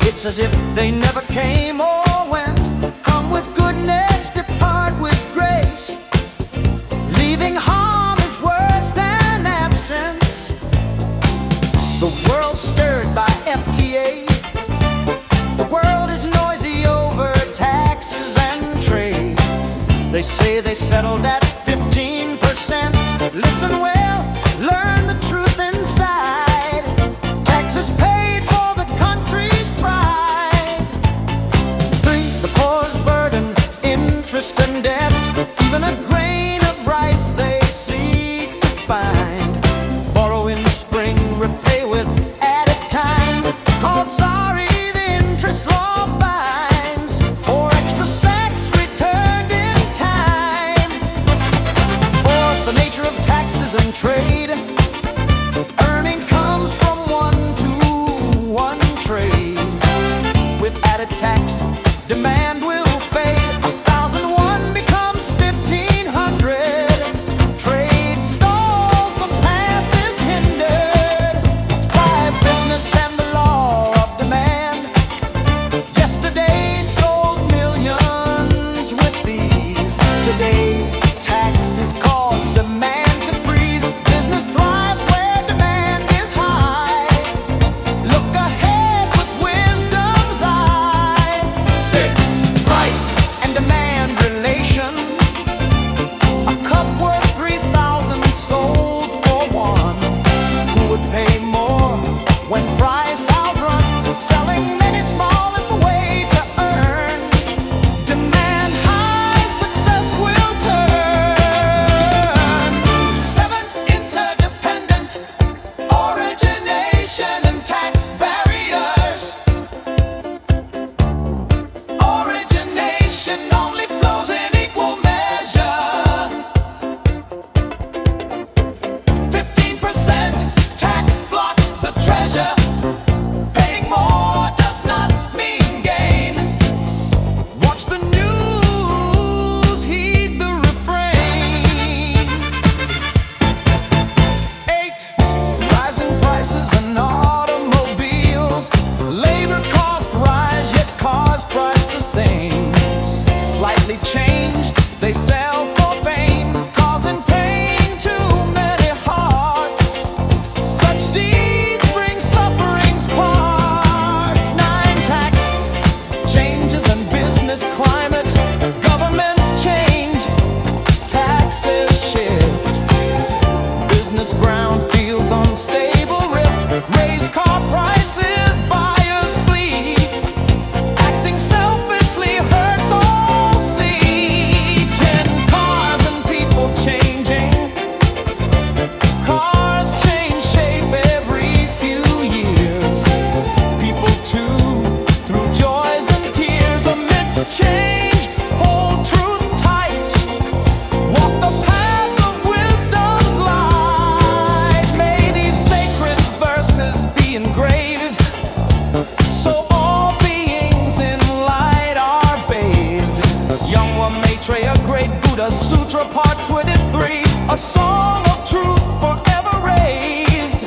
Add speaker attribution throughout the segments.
Speaker 1: It's as if they never came or went. Come with goodness, depart with grace. Leaving harm is worse than absence. The world's stirred by FTA. The world is noisy over taxes and trade. They say they settled at 15%. Listen well, learn the truth inside. Taxes paid for the country's pride. 3, the poor's burden, interest and debt. Even a grain of rice they seek to find. Borrow in spring, repay with added kind. Called sorry, the interest law binds. For extra sex returned in time. 4th, the nature of taxes and trade. Earning comes from one to one trade. With added tax, demand will fade. 1,001 becomes 1,500. Trade stalls, the path is hindered. 5, business and the law of demand. Yesterday sold millions with these. Today taxes cause demand to freeze. Business thrives where demand is high. Look ahead with wisdom's eye. 6, price and demand relation. A cup worth 3,000 sold for 1. Who would pay more when price outruns? Selling many small is the way to earn. Demand high, success will turn. 7, interdependent origination and tax barriers. Origination only flows in equal measure. 15% tax blocks the treasure. Paying more does not mean gain. Watch the news, heed the refrain. 8, rising prices and automobiles. Labor cost rise, yet cars price the same. Slightly changed, they sell for fame, causing pain to many hearts. Such deeds bring suffering's parts. 9, tax changes and business climate. Governments change, taxes shift. Business ground feels unstable rift. Raise car prices, buyers flee. Acting selfishly hurts all see. 10, cars and people changing. Cars change shape every few years. People too, through joys and tears. Amidst change, hold truth tight. Walk the path of wisdom's light. May these sacred verses be engraved, so all beings in light are bathed. Young one Maitreya, great Buddha Sutra, part 23. A song of truth forever raised.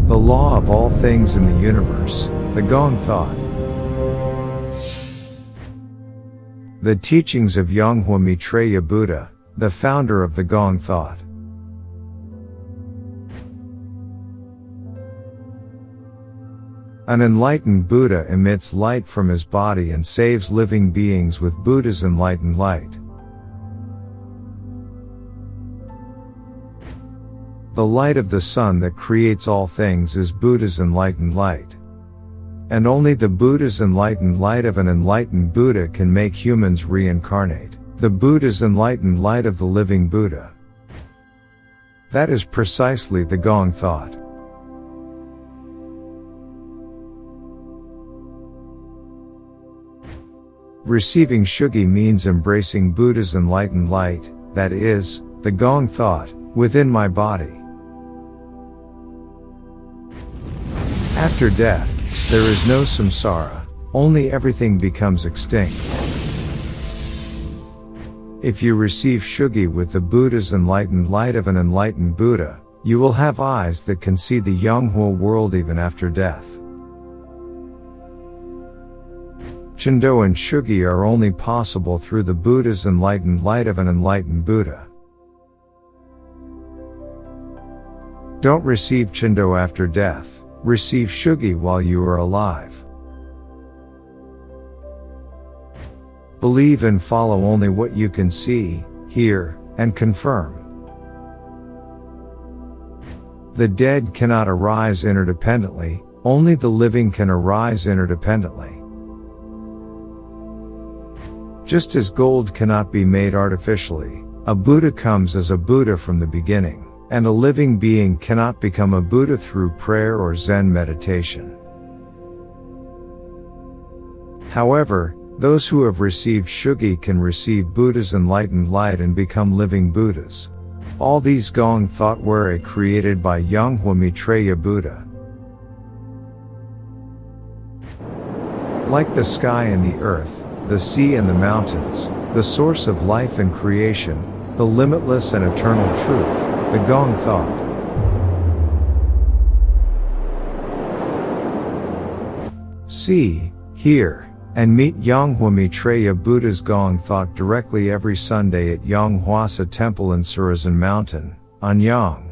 Speaker 2: The law of all things in the universe, the Gong Thought. The teachings of Yanghwa Maitreya Buddha, the founder of the Gong Thought. An enlightened Buddha emits light from his body and saves living beings with Buddha's enlightened light. The light of the sun that creates all things is Buddha's enlightened light. And only the Buddha's enlightened light of an enlightened Buddha can make humans reincarnate. The Buddha's enlightened light of the living Buddha. That is precisely the Gong thought. Receiving Shugi means embracing Buddha's enlightened light, that is, the Gong thought, within my body. After death, there is no samsara, only everything becomes extinct. If you receive Shugi with the Buddha's enlightened light of an enlightened Buddha, you will have eyes that can see the Yonghua world even after death. Chendo and Shugi are only possible through the Buddha's enlightened light of an enlightened Buddha. Don't receive Chendo after death, receive Shugi while you are alive. Believe and follow only what you can see, hear, and confirm. The dead cannot arise interdependently, only the living can arise interdependently. Just as gold cannot be made artificially, a Buddha comes as a Buddha from the beginning, and a living being cannot become a Buddha through prayer or Zen meditation. However, those who have received Shugi can receive Buddha's enlightened light and become living Buddhas. All these Gong thought were created by Yonghua Maitreya Buddha. Like the sky and the earth, the sea and the mountains, the source of life and creation, the limitless and eternal truth, the Gong thought. See, hear, and meet Yonghua Maitreya Buddha's Gong thought directly every Sunday at Yonghwasa Temple in Surazan Mountain, Anyang.